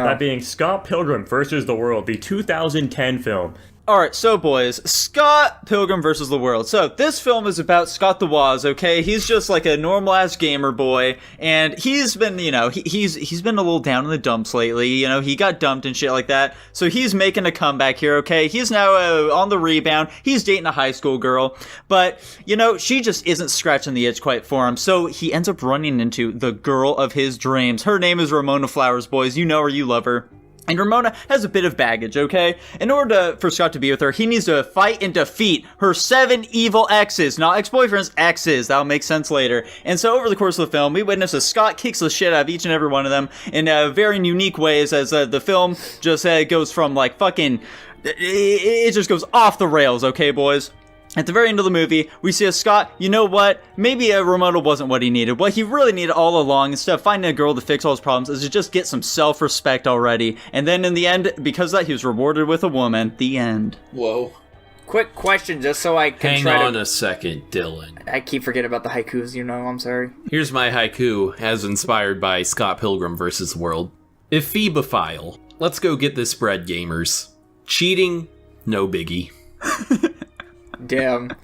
That being Scott Pilgrim versus the World, the 2010 film. Alright, so boys, Scott Pilgrim vs. the World. So, this film is about Scott the Woz, okay? He's just like a normal-ass gamer boy, and he's been, he's been a little down in the dumps lately, he got dumped and shit like that, so he's making a comeback here, okay? He's now on the rebound, he's dating a high school girl, but, she just isn't scratching the itch quite for him, so he ends up running into the girl of his dreams. Her name is Ramona Flowers, boys. You know her, you love her. And Ramona has a bit of baggage, okay? In order for Scott to be with her, he needs to fight and defeat her 7 evil exes. Not ex-boyfriends, exes. That'll make sense later. And so over the course of the film, we witness as Scott kicks the shit out of each and every one of them in very unique ways as the film just goes from like fucking... It just goes off the rails, okay, boys? At the very end of the movie, we see a Scott, you know what? Maybe a Ramona wasn't what he needed. What he really needed all along, instead of finding a girl to fix all his problems, is to just get some self-respect already. And then in the end, because of that, he was rewarded with a woman. The end. Whoa. Quick question, just so I can Hang on a second, Dylan. I keep forgetting about the haikus, I'm sorry. Here's my haiku, as inspired by Scott Pilgrim vs. the World. Ephebephile. Let's go get this bread, gamers. Cheating, no biggie. Damn.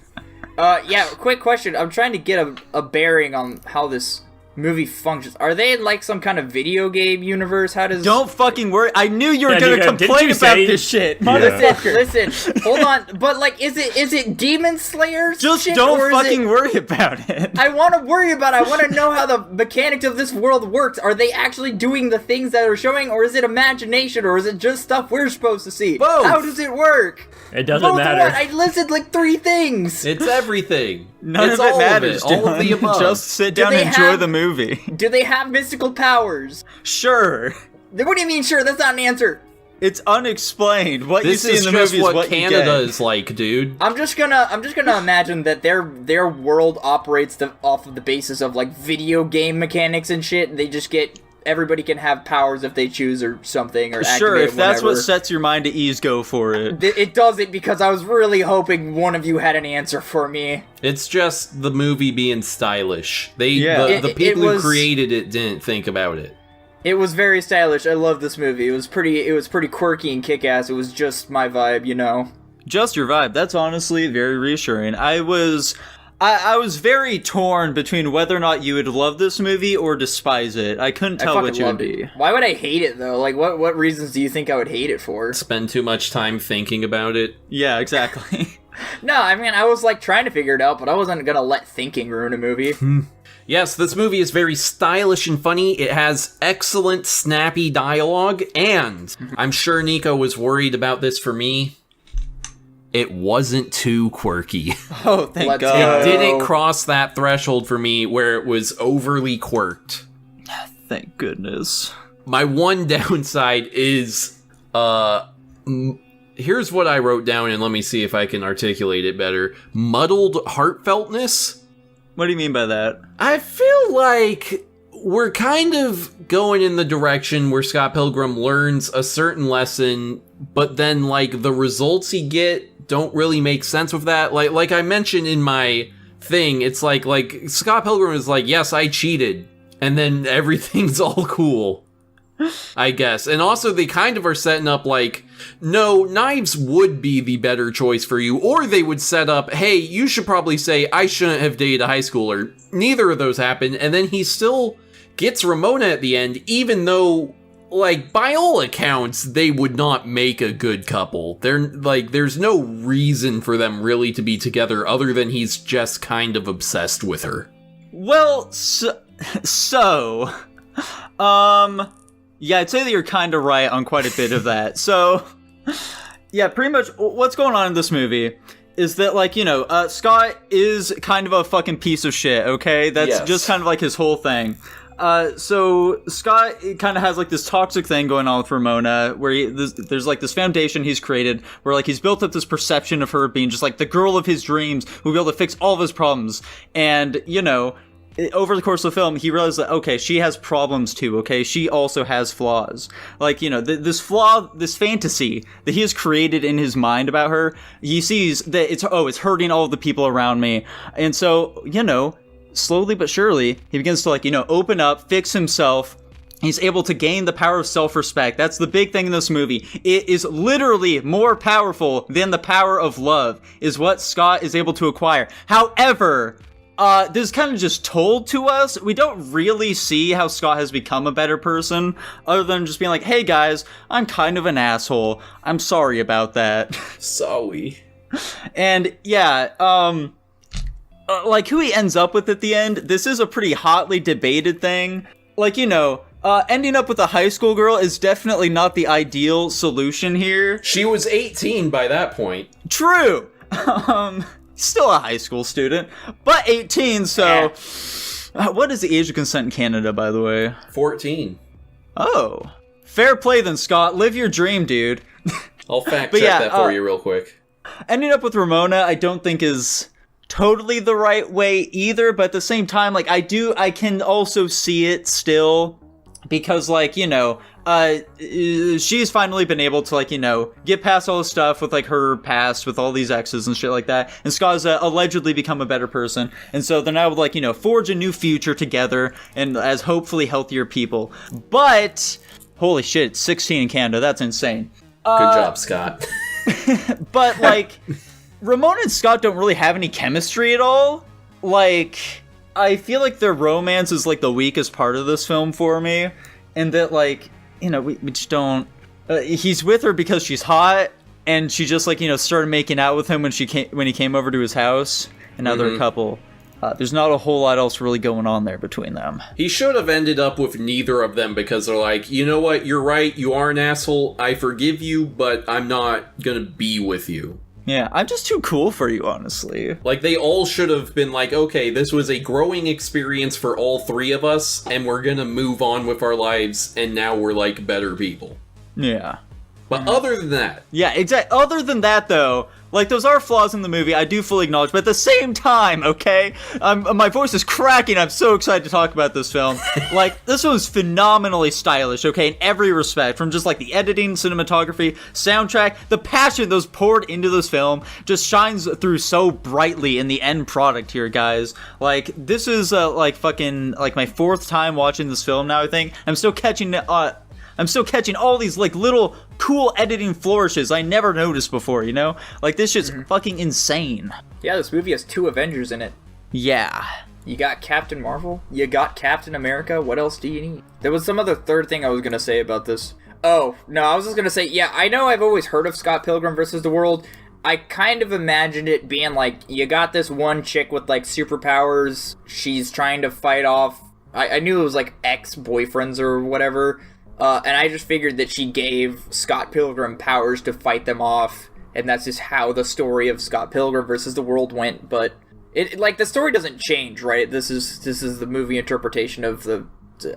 Yeah, quick question. I'm trying to get a bearing on how this movie functions. Are they in, like, some kind of video game universe? How does... Don't fucking worry. I knew you were gonna complain about this shit. Yeah. Listen, hold on. But, like, is it Demon Slayers? Just shit, don't fucking worry about it. I want to worry about it. I want to know how the mechanics of this world works. Are they actually doing the things that are showing, or is it imagination, or is it just stuff we're supposed to see? Both. How does it work? It doesn't matter. What? I listed, like, 3 things. It's everything. None it's of it all matters, of it. All of the Dylan. above. Just sit down and enjoy the movie. Do they have mystical powers? Sure. What do you mean, sure? That's not an answer. It's unexplained. What This you see is in the just movie is what what Canada you get. is like, dude. I'm just gonna imagine that their world operates off of the basis of, like, video game mechanics and shit. They just get... Everybody can have powers if they choose or something, or activate Sure, if that's whenever. what sets your mind at ease, go for it. It doesn't, because I was really hoping one of you had an answer for me. It's just the movie being stylish. Yeah. The people who created it didn't think about it. It was very stylish. I love this movie. It was pretty quirky and kick-ass. It was just my vibe, Just your vibe. That's honestly very reassuring. I was very torn between whether or not you would love this movie or despise it. I couldn't tell which it would be. Why would I hate it, though? Like, what reasons do you think I would hate it for? Spend too much time thinking about it. Yeah, exactly. No, I mean, I was, like, trying to figure it out, but I wasn't gonna let thinking ruin a movie. Yes, this movie is very stylish and funny. It has excellent, snappy dialogue, and I'm sure Nico was worried about this for me. It wasn't too quirky. Oh, thank Let's God. It didn't cross that threshold for me where it was overly quirked. Thank goodness. My one downside is, here's what I wrote down, and let me see if I can articulate it better. Muddled heartfeltness? What do you mean by that? I feel like we're kind of going in the direction where Scott Pilgrim learns a certain lesson, but then, like, the results he get don't really make sense with that. Like I mentioned in my thing, it's like Scott Pilgrim is like, yes, I cheated, and then everything's all cool, I guess. And also they kind of are setting up like, no, knives would be the better choice for you, or they would set up, hey, you should probably say, I shouldn't have dated a high schooler. Neither of those happen, and then he still gets Ramona at the end, even though, like, by all accounts, they would not make a good couple. There's no reason for them really to be together other than he's just kind of obsessed with her. Well, yeah, I'd say that you're kind of right on quite a bit of that. So, yeah, pretty much what's going on in this movie is that, like, Scott is kind of a fucking piece of shit, okay? That's just kind of like his whole thing. So Scott kind of has like this toxic thing going on with Ramona, where there's like this foundation he's created, where like he's built up this perception of her being just like the girl of his dreams, who'll be able to fix all of his problems. And over the course of the film, he realizes that, okay, she has problems too, okay? She also has flaws. Like, this fantasy that he has created in his mind about her, he sees that it's hurting all of the people around me. And so, slowly but surely, he begins to, like, open up, fix himself, He's able to gain the power of self-respect. That's the big thing in this movie. It is literally more powerful than the power of love, is what Scott is able to acquire. However, this is kind of just told to us. We don't really see how Scott has become a better person, other than just being like, hey guys, I'm kind of an asshole. I'm sorry about that. Sorry. And yeah, like who he ends up with at the end, this is a pretty hotly debated thing. Like, you know, ending up with a high school girl is definitely not the ideal solution here. She was 18 by that point. True. Still a high school student, but 18, so... what is the age of consent in Canada, by the way? 14. Oh. Fair play then, Scott. Live your dream, dude. I'll fact check that for you real quick. Ending up with Ramona, I don't think is totally the right way either, but at the same time, like, I can also see it still, because, like, you know, she's finally been able to, like, you know, get past all the stuff with, like, her past with all these exes and shit like that, and Scott's allegedly become a better person, and so they're now, like, you know, forge a new future together, and as hopefully healthier people. But, holy shit, 16 in Canada, that's insane. Good job, Scott. But, like, Ramona and Scott don't really have any chemistry at all. Like, I feel like their romance is, like, the weakest part of this film for me. And that, like, you know, we just don't... he's with her because she's hot, and she just, like, you know, started making out with him when he came over to his house. And now they're a couple. There's not a whole lot else really going on there between them. He should have ended up with neither of them, because they're like, you know what, you're right, you are an asshole, I forgive you, but I'm not gonna be with you. Yeah, I'm just too cool for you, honestly. Like, they all should have been like, okay, this was a growing experience for all three of us, and we're gonna move on with our lives, and now we're, like, better people. Yeah. But other than that... Yeah, exactly. Other than that, though, like, those are flaws in the movie, I do fully acknowledge, but at the same time, okay? My voice is cracking, I'm so excited to talk about this film. Like, this was phenomenally stylish, okay, in every respect, from just, like, the editing, cinematography, soundtrack, the passion that was poured into this film just shines through so brightly in the end product here, guys. Like, this is, like, fucking, like, my fourth time watching this film now, I think. I'm still catching all these, like, little cool editing flourishes I never noticed before, you know? Like, this shit's fucking insane. Yeah, this movie has 2 Avengers in it. Yeah. You got Captain Marvel, you got Captain America, what else do you need? There was some other third thing I was gonna say about this. Oh, no, I was just gonna say, yeah, I know I've always heard of Scott Pilgrim vs. the World. I kind of imagined it being like, you got this one chick with, like, superpowers, she's trying to fight off... I knew it was, like, ex-boyfriends or whatever, and I just figured that she gave Scott Pilgrim powers to fight them off, and that's just how the story of Scott Pilgrim versus the World went. But it like, the story doesn't change, right? This is the movie interpretation of the...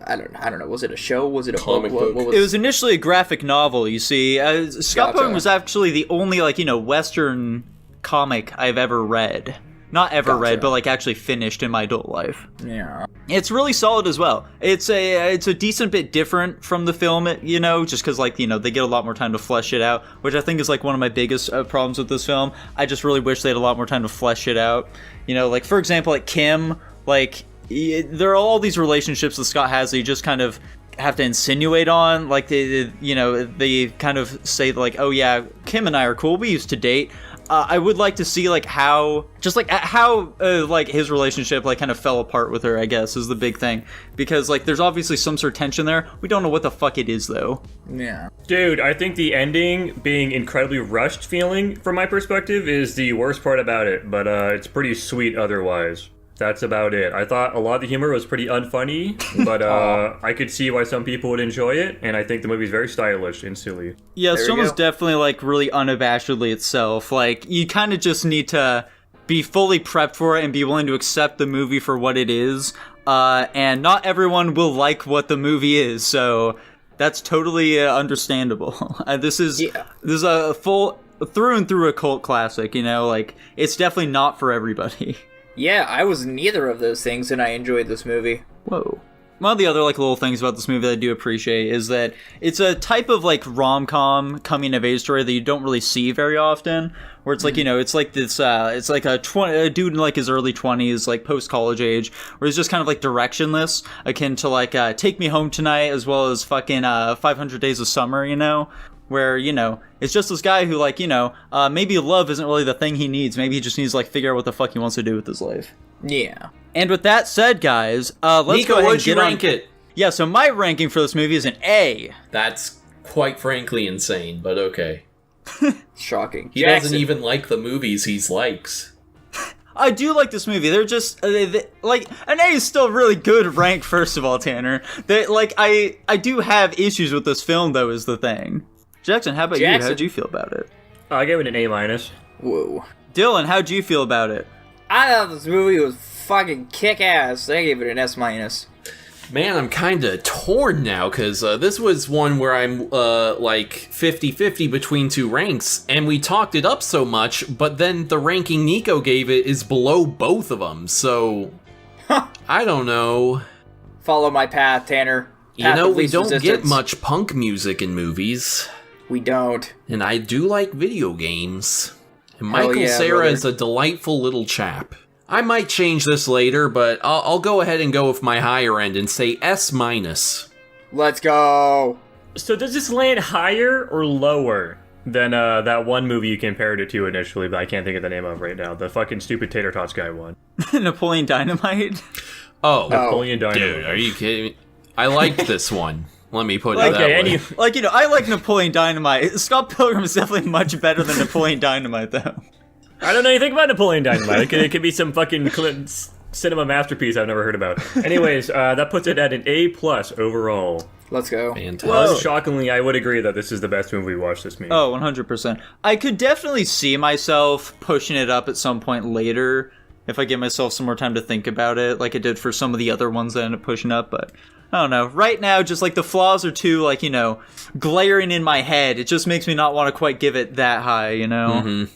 I don't know. Was it a show? Was it a comic book? It was initially a graphic novel, you see. Scott Pilgrim was actually the only, like, you know, Western comic I've ever read. Not ever read, but, like, actually finished in my adult life. Yeah. It's really solid as well. It's a decent bit different from the film, you know, just because, like, you know, they get a lot more time to flesh it out, which I think is, like, one of my biggest problems with this film. I just really wish they had a lot more time to flesh it out. You know, like, for example, like, Kim, like, there are all these relationships that Scott has that you just kind of have to insinuate on. Like, they kind of say, like, oh yeah, Kim and I are cool, we used to date. I would like to see, like, how his relationship, like, kind of fell apart with her, I guess, is the big thing. Because, like, there's obviously some sort of tension there. We don't know what the fuck it is, though. Yeah. Dude, I think the ending being incredibly rushed feeling, from my perspective, is the worst part about it. But it's pretty sweet otherwise. That's about it. I thought a lot of the humor was pretty unfunny, but I could see why some people would enjoy it, and I think the movie's very stylish and silly. Yeah, this film is definitely, like, really unabashedly itself. Like, you kind of just need to be fully prepped for it and be willing to accept the movie for what it is. And not everyone will like what the movie is, so that's totally understandable. This is a full, through and through a cult classic, you know? Like, it's definitely not for everybody. Yeah, I was neither of those things, and I enjoyed this movie. Whoa. One of the other like little things about this movie that I do appreciate is that it's a type of like rom-com coming of age story that you don't really see very often. Where it's like, you know, it's like this, it's like a dude in like his early 20s, like post-college age, where he's just kind of like directionless, akin to like Take Me Home Tonight, as well as fucking 500 Days of Summer, you know? Where, you know, it's just this guy who like, you know, maybe love isn't really the thing he needs. Maybe he just needs to like figure out what the fuck he wants to do with his life. Yeah. And with that said, guys, let's Nico, go ahead and what'd you get rank on. it? Yeah, so my ranking for this movie is an A. That's quite frankly insane, but okay. Shocking. He Jackson. doesn't even like the movies he likes. I do like this movie. They're just like an A is still really good rank. First of all, Tanner, I do have issues with this film though. Is the thing. Jackson, how about you? How'd you feel about it? I gave it an A-. Whoa. Dylan, how'd you feel about it? I thought this movie was fucking kick-ass. I gave it an S-. Man, I'm kind of torn now, because this was one where I'm, like, 50-50 between two ranks, and we talked it up so much, but then the ranking Nico gave it is below both of them, so... I don't know. Follow my path, Tanner. You know, we don't get much punk music in movies. We don't. And I do like video games. And Michael yeah, Cera brother. is a delightful little chap. I might change this later, but I'll go ahead and go with my higher end and say S-. Let's go. So does this land higher or lower than that one movie you compared it to initially, but I can't think of the name of right now? The fucking stupid Tater Tots guy one. Napoleon Dynamite. Oh, Napoleon Dynamite. dude, are you kidding me? I liked this one. Let me put it Like, that way. Like, you know, I like Napoleon Dynamite. Scott Pilgrim is definitely much better than Napoleon Dynamite, though. I don't know anything about Napoleon Dynamite. It could be some fucking cinema masterpiece I've never heard about. Anyways, that puts it at an A+ overall. Let's go. Fantastic. Unshockingly, I would agree that this is the best movie we watched this movie. Oh, 100%. I could definitely see myself pushing it up at some point later if I give myself some more time to think about it, like I did for some of the other ones that I ended up pushing up, but I don't know. Right now, just like the flaws are too, like, you know, glaring in my head. It just makes me not want to quite give it that high, you know? Mm-hmm.